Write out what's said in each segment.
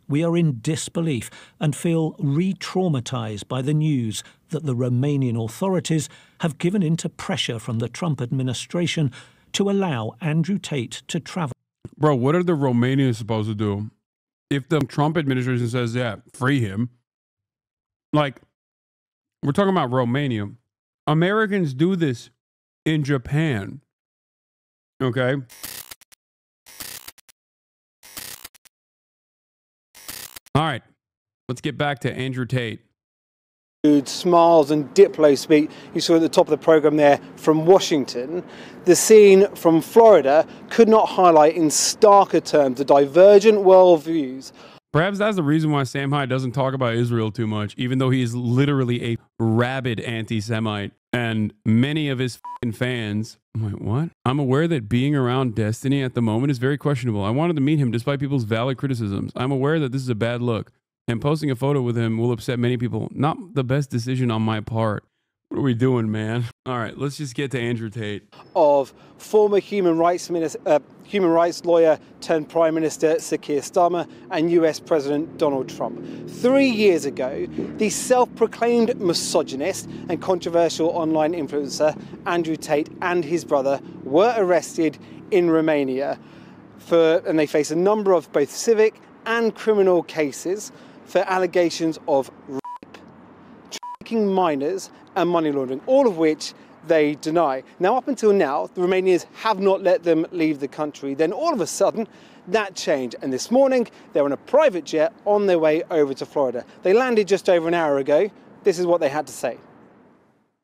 we are in disbelief and feel re-traumatised by the news that the Romanian authorities have given in to pressure from the Trump administration to allow Andrew Tate to travel. Bro, what are the Romanians supposed to do? If the Trump administration says, yeah, free him, like, we're talking about Romania. Americans do this in Japan. Okay? All right. Let's get back to Andrew Tate. Smiles and Diplo speak you saw at the top of the program there from Washington. The scene from Florida could not highlight in starker terms the divergent worldviews. Perhaps that's the reason why Sam Hyde doesn't talk about Israel too much, even though he is literally a rabid anti-Semite. And many of his f***ing fans, I'm like, what? I'm aware that being around Destiny at the moment is very questionable. I wanted to meet him despite people's valid criticisms. I'm aware that this is a bad look, and posting a photo with him will upset many people. Not the best decision on my part. What are we doing, man? All right, let's just get to Andrew Tate. Of former human rights lawyer turned Prime Minister Sir Keir Starmer and US President Donald Trump. 3 years ago, the self-proclaimed misogynist and controversial online influencer Andrew Tate and his brother were arrested in Romania and they face a number of both civic and criminal cases for allegations of rape, trafficking minors and money laundering, all of which they deny. Now, up until now, the Romanians have not let them leave the country. Then all of a sudden, that changed. And this morning, they were on a private jet on their way over to Florida. They landed just over an hour ago. This is what they had to say.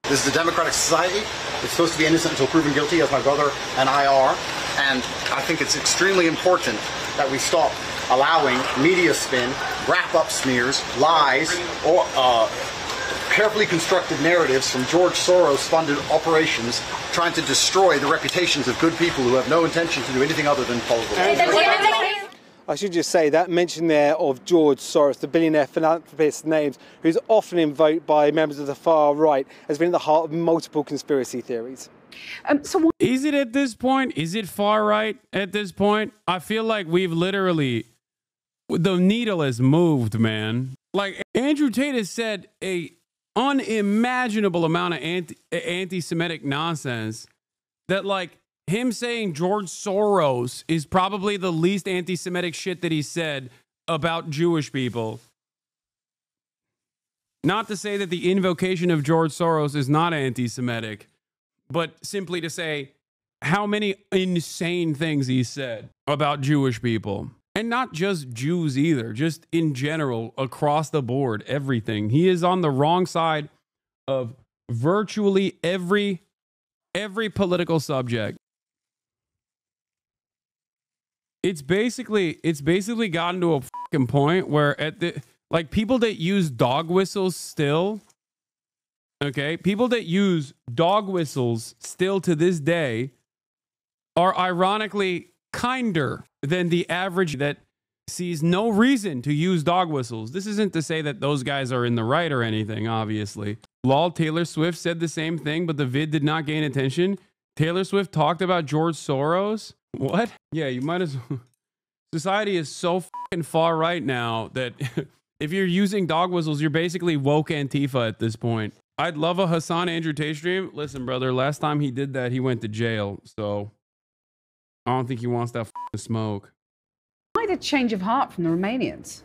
This is a democratic society. It's supposed to be innocent until proven guilty, as my brother and I are. And I think it's extremely important that we stop allowing media spin, wrap-up smears, lies, or carefully constructed narratives from George Soros-funded operations trying to destroy the reputations of good people who have no intention to do anything other than follow the law. I should just say that mention there of George Soros, the billionaire philanthropist named, who's often invoked by members of the far right, has been at the heart of multiple conspiracy theories. Is it at this point? Is it far right at this point? I feel like we've literally, the needle has moved, man. Like, Andrew Tate has said a unimaginable amount of anti-Semitic nonsense that, like, him saying George Soros is probably the least anti-Semitic shit that he said about Jewish people. Not to say that the invocation of George Soros is not anti-Semitic, but simply to say how many insane things he said about Jewish people. And not just Jews either, just in general, across the board, everything. He is on the wrong side of virtually every political subject. It's basically gotten to a fucking point where like people that use dog whistles still, okay, people that use dog whistles still to this day are ironically kinder than the average that sees no reason to use dog whistles. This isn't to say that those guys are in the right or anything, obviously. Lol, Taylor Swift said the same thing, but the vid did not gain attention. Taylor Swift talked about George Soros. What? Yeah, you might as well. Society is so fucking far right now that if you're using dog whistles, you're basically woke Antifa at this point. I'd love a Hasan Andrew Tate stream. Listen, brother, last time he did that, he went to jail, so I don't think he wants that smoke. Why the change of heart from the Romanians?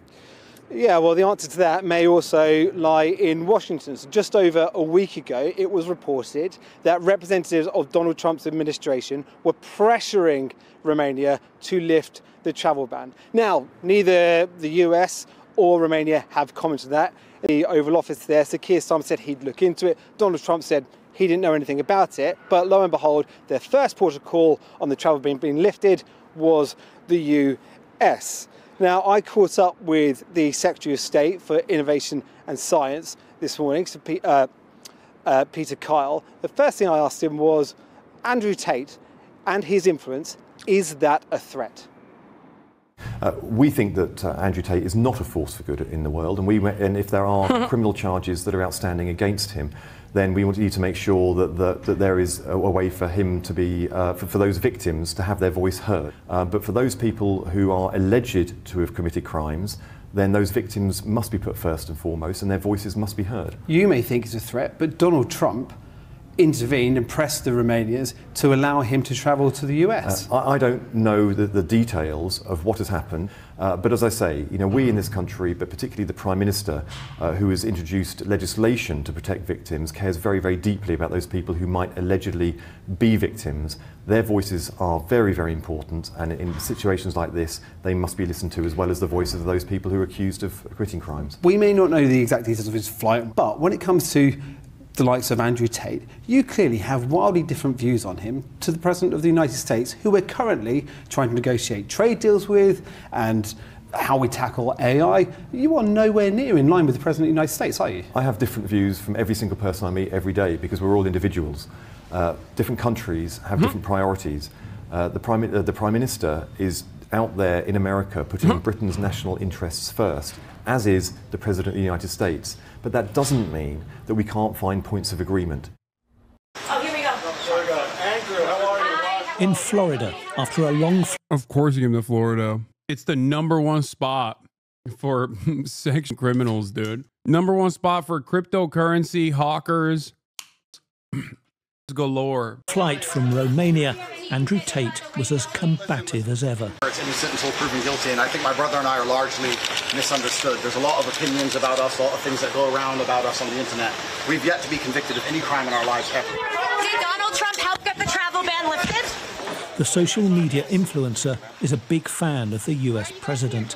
Yeah, well, the answer to that may also lie in Washington. So just over a week ago, it was reported that representatives of Donald Trump's administration were pressuring Romania to lift the travel ban. Now, neither the US or Romania have commented on that. The Oval Office there, Sir Keir Starmer said he'd look into it. Donald Trump said he didn't know anything about it. But lo and behold, their first port of call on the travel ban being lifted was the US. Now, I caught up with the Secretary of State for Innovation and Science this morning, so Peter Kyle. The first thing I asked him was, Andrew Tate and his influence, is that a threat? We think that Andrew Tate is not a force for good in the world, and if there are criminal charges that are outstanding against him, then we need to make sure that there is a way for him to be, for those victims to have their voice heard. But for those people who are alleged to have committed crimes, then those victims must be put first and foremost and their voices must be heard. You may think it's a threat, but Donald Trump intervened and pressed the Romanians to allow him to travel to the US. I don't know the details of what has happened, but as I say, we in this country, but particularly the Prime Minister, who has introduced legislation to protect victims, cares very, very deeply about those people who might allegedly be victims. Their voices are very, very important, and in situations like this, they must be listened to, as well as the voices of those people who are accused of committing crimes. We may not know the exact details of his flight, but when it comes to the likes of Andrew Tate, you clearly have wildly different views on him to the President of the United States, who we're currently trying to negotiate trade deals with and how we tackle AI. You are nowhere near in line with the President of the United States, are you? I have different views from every single person I meet every day because we're all individuals. Different countries have different priorities. The Prime Minister is out there in America putting Britain's national interests first, as is the President of the United States. But that doesn't mean that we can't find points of agreement. Oh, here we go. Here we go. Andrew, how are you? In Florida, after a long Of course he came to Florida. It's the #1 spot for sex criminals, dude. #1 spot for cryptocurrency hawkers galore. flight from Romania, Andrew Tate was as combative as ever. It's innocent until proven guilty, and I think my brother and I are largely misunderstood. There's a lot of opinions about us, a lot of things that go around about us on the internet. We've yet to be convicted of any crime in our lives ever. Did Donald Trump help get the travel ban lifted? The social media influencer is a big fan of the US president.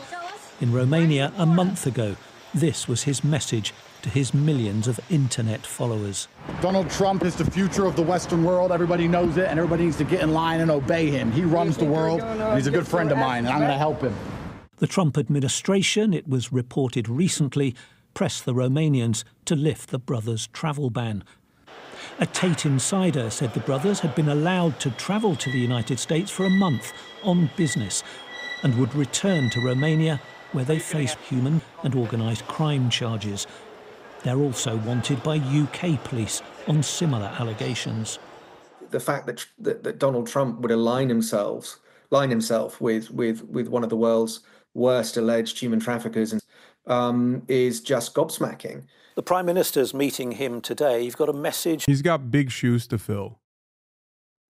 In Romania a month ago, this was his message to his millions of internet followers. Donald Trump is the future of the Western world. Everybody knows it, and everybody needs to get in line and obey him. He runs the world, and he's a good friend of mine, and I'm going to help him. The Trump administration, it was reported recently, pressed the Romanians to lift the brothers' travel ban. A Tate insider said the brothers had been allowed to travel to the United States for a month on business and would return to Romania, where they face human and organised crime charges. They're also wanted by UK police on similar allegations. The fact that Donald Trump would line himself with one of the world's worst alleged human traffickers is just gobsmacking. The Prime Minister's meeting him today. You've got a message. He's got big shoes to fill.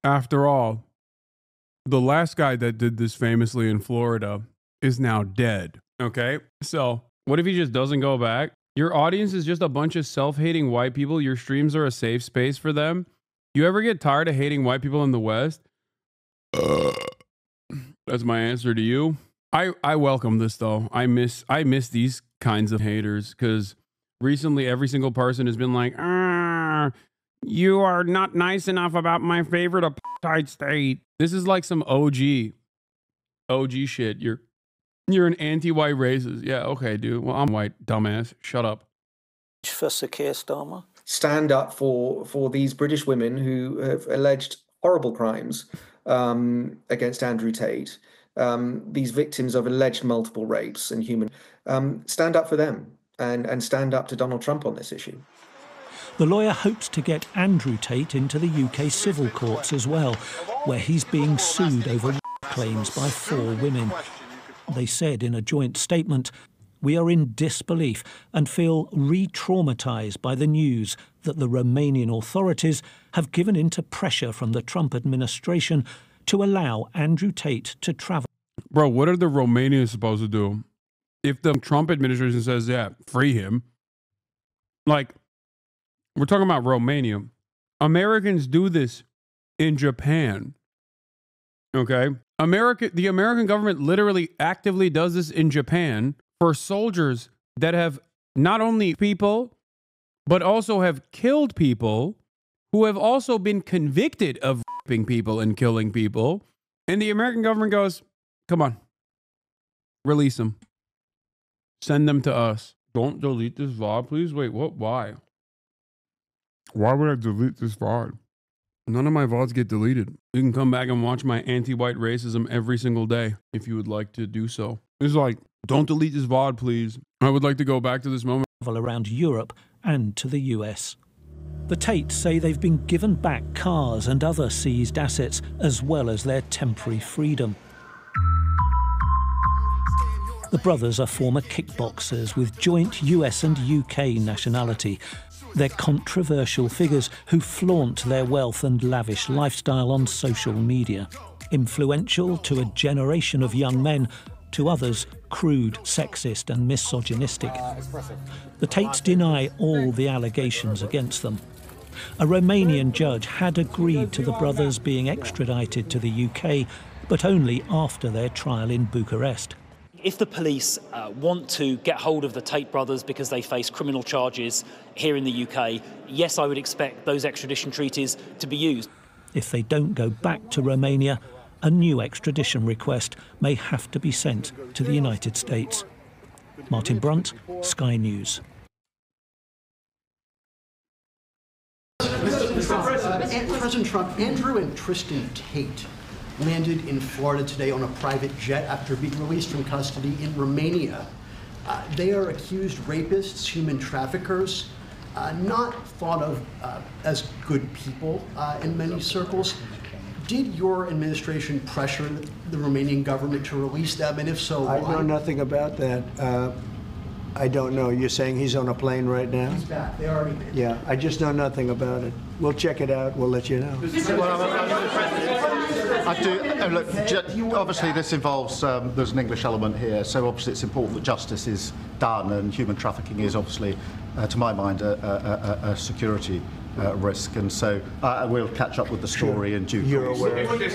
After all, the last guy that did this famously in Florida is now dead. Okay? So, what if he just doesn't go back? Your audience is just a bunch of self-hating white people. Your streams are a safe space for them. You ever get tired of hating white people in the West? That's my answer to you. I welcome this though. I miss these kinds of haters because recently every single person has been like, you are not nice enough about my favorite apartheid state. This is like some OG shit. You're an anti-white racist. Yeah, okay, dude. Well, I'm white, dumbass. Shut up. For Sir Keir Starmer? Stand up for these British women who have alleged horrible crimes against Andrew Tate. These victims of alleged multiple rapes and human. Stand up for them and stand up to Donald Trump on this issue. The lawyer hopes to get Andrew Tate into the UK civil courts as well, where he's being sued over claims by 4 women. They said in a joint statement, "We are in disbelief and feel re-traumatised by the news that the Romanian authorities have given in to pressure from the Trump administration to allow Andrew Tate to travel." Bro, what are the Romanians supposed to do? If the Trump administration says, yeah, free him. Like, we're talking about Romania. Americans do this in Japan. Okay? The American government literally actively does this in Japan for soldiers that have not only people, but also have killed people who have also been convicted of raping people and killing people. And the American government goes, come on, release them. Send them to us. Don't delete this VOD, please. Wait, what? Why? Why would I delete this VOD? None of my VODs get deleted. You can come back and watch my anti-white racism every single day if you would like to do so. It's like, don't delete this VOD, please. I would like to go back to this moment. Around Europe and to the US. The Tates say they've been given back cars and other seized assets, as well as their temporary freedom. The brothers are former kickboxers with joint US and UK nationality. They're controversial figures who flaunt their wealth and lavish lifestyle on social media. Influential to a generation of young men, to others crude, sexist and misogynistic. The Tates deny all the allegations against them. A Romanian judge had agreed to the brothers being extradited to the UK, but only after their trial in Bucharest. If the police want to get hold of the Tate brothers because they face criminal charges here in the UK, yes, I would expect those extradition treaties to be used. If they don't go back to Romania, a new extradition request may have to be sent to the United States. Martin Brunt, Sky News. President Trump, Andrew and Tristan Tate landed in Florida today on a private jet after being released from custody in Romania. They are accused rapists, human traffickers, not thought of as good people in many circles. Did your administration pressure the Romanian government to release them, and if so, why? I know nothing about that. I don't know. You're saying he's on a plane right now? He's back. They already landed. Yeah, I just know nothing about it. We'll check it out. We'll let you know. I do. Look, obviously this involves, there's an English element here, so obviously it's important that justice is done, and human trafficking is obviously, to my mind, a security risk, and so we'll catch up with the story in due course. You're aware.